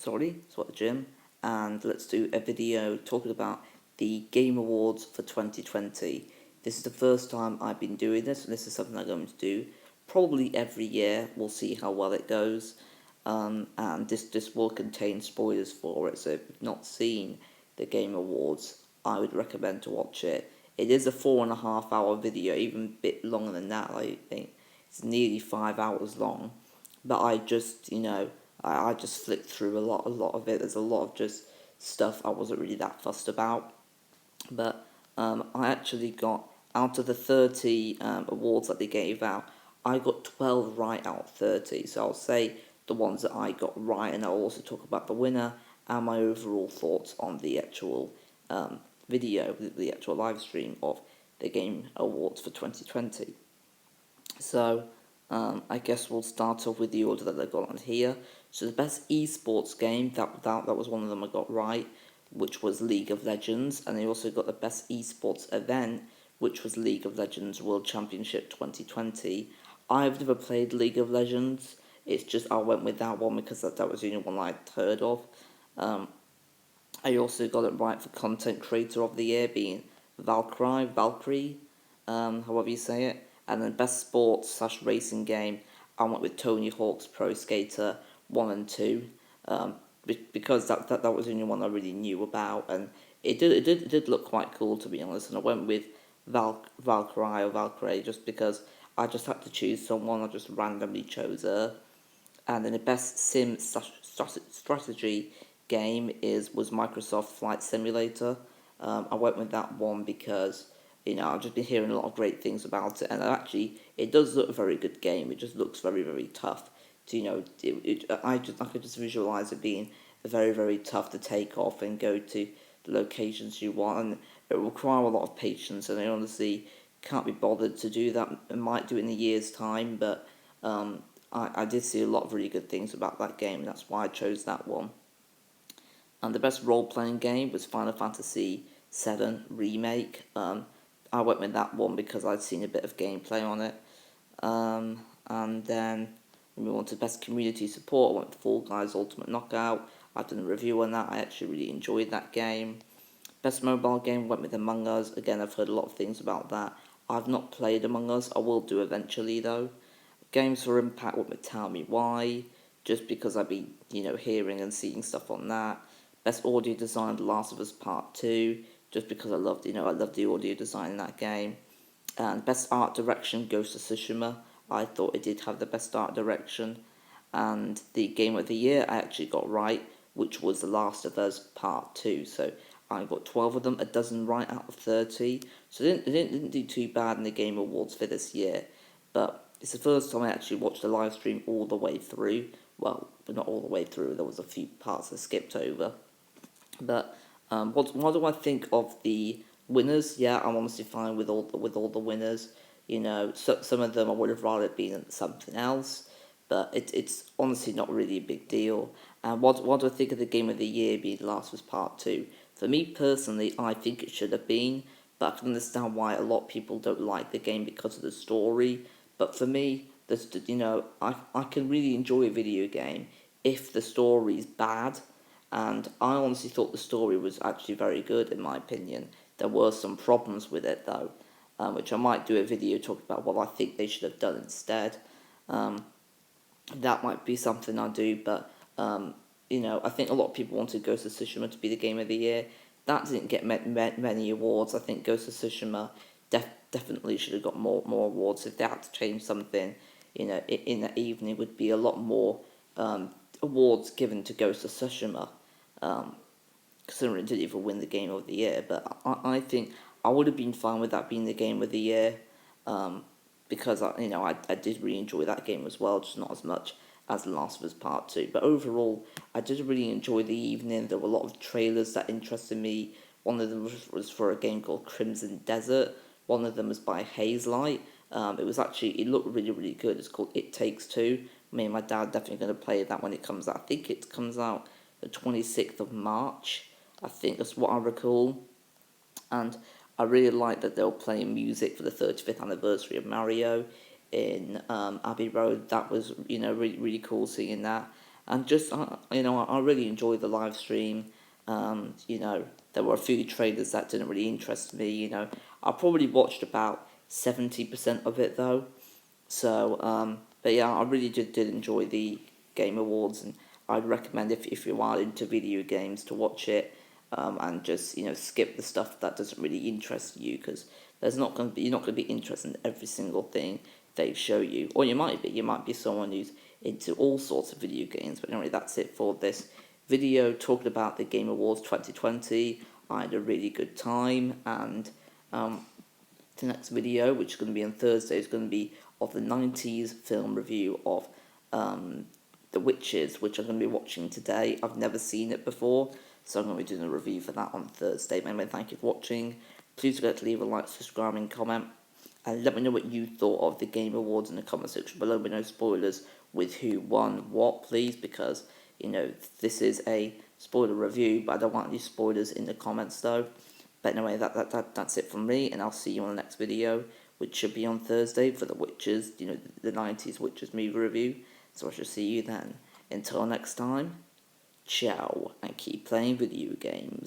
sorry, it's at the gym, and let's do a video talking about the Game Awards for 2020. This is the first time I've been doing this, and this is something I'm going to do probably every year. We'll see how well it goes, and this will contain spoilers for it, so if you've not seen the Game Awards, I would recommend to watch it. It is a 4.5 hour video, even a bit longer than that, I think. It's nearly 5 hours long, but I just, I just flicked through a lot of it. There's a lot of just stuff I wasn't really that fussed about. But I actually got, out of the 30 awards that they gave out, I got 12 right out of 30. So I'll say the ones that I got right, and I'll also talk about the winner and my overall thoughts on the actual video, the actual live stream of the Game Awards for 2020. So I guess we'll start off with the order that I got on here. So the best esports game, that was one of them I got right, which was League of Legends, and I also got the best esports event, which was League of Legends World Championship 2020. I've never played League of Legends. It's just I went with that one because that was the only one I'd heard of. I also got it right for Content Creator of the Year, being Valkyrie, however you say it. And then Best Sports / Racing Game, I went with Tony Hawk's Pro Skater 1 and 2, because that was the only one I really knew about, and it did look quite cool, to be honest. And I went with Valkyrie just because I just had to choose someone. I just randomly chose her. And then the best sim strategy game was Microsoft Flight Simulator. I went with that one because I've just been hearing a lot of great things about it, and actually it does look a very good game. It just looks very, very tough. I could just visualize it being very, very tough to take off and go to the locations you want, and it will require a lot of patience. And I honestly can't be bothered to do that. I might do it in a year's time, but I did see a lot of really good things about that game, and that's why I chose that one. And the best role-playing game was Final Fantasy VII Remake. I went with that one because I'd seen a bit of gameplay on it. And then we move on to best community support. I went with Fall Guys Ultimate Knockout. I've done a review on that. I actually really enjoyed that game. Best mobile game, went with Among Us. Again, I've heard a lot of things about that. I've not played Among Us. I will do eventually, though. Games for Impact went with Tell Me Why, just because I've been, hearing and seeing stuff on that. Best audio design, The Last of Us Part 2, just because I loved the audio design in that game. And best art direction, Ghost of Tsushima. I thought it did have the best art direction. And the game of the year I actually got right, which was The Last of Us Part 2. So I got 12 of them, a dozen right out of 30. So they didn't do too bad in the Game Awards for this year. But it's the first time I actually watched the live stream all the way through. Well, but not all the way through. There was a few parts I skipped over. But what do I think of the winners? Yeah, I'm honestly fine with all the winners. So, some of them I would have rather been something else, but it's honestly not really a big deal. And what do I think of the game of the year being Last Was Part 2? For me personally, I think it should have been, but I can understand why a lot of people don't like the game because of the story. But for me, I can really enjoy a video game if the story is bad. And I honestly thought the story was actually very good, in my opinion. There were some problems with it, though, which I might do a video talking about what I think they should have done instead. That might be something I do, but, I think a lot of people wanted Ghost of Tsushima to be the game of the year. That didn't get many awards. I think Ghost of Tsushima definitely should have got more awards. If they had to change something, in that evening, it would be a lot more awards given to Ghost of Tsushima, considering it didn't even win the Game of the Year. But I think I would have been fine with that being the Game of the Year, because I did really enjoy that game as well, just not as much as The Last of Us Part 2. But overall, I did really enjoy the evening. There were a lot of trailers that interested me. One of them was for a game called Crimson Desert. One of them was by Hazelight. It looked really, really good. It's called It Takes Two. Me and my dad definitely going to play that when it comes out. I think it comes out the 26th of March. I think that's what I recall. And I really like that they'll play music for the 35th anniversary of Mario in Abbey Road. That was, really, really cool seeing that. and just I really enjoyed the live stream. There were a few trailers that didn't really interest me. I probably watched about 70% of it though. So, but yeah, I really did enjoy the Game Awards, and I'd recommend if you are into video games to watch it, and just skip the stuff that doesn't really interest you, because you're not going to be interested in every single thing they show you, or you might be someone who's into all sorts of video games. But anyway, that's it for this video talking about the Game Awards 2020. I had a really good time, and the next video, which is going to be on Thursday, is going to be of the 90s film review of The Witches, which I'm going to be watching today. I've never seen it before, so I'm going to be doing a review for that on Thursday. Anyway, thank you for watching. Please don't forget to leave a like, subscribe, and comment. And let me know what you thought of the Game Awards in the comment section below with no spoilers with who won what, please, because, this is a spoiler review, but I don't want any spoilers in the comments, though. But anyway, that's it from me, and I'll see you on the next video, which should be on Thursday for the Witches, the 90s Witches movie review. So I shall see you then. Until next time, ciao, and keep playing video games.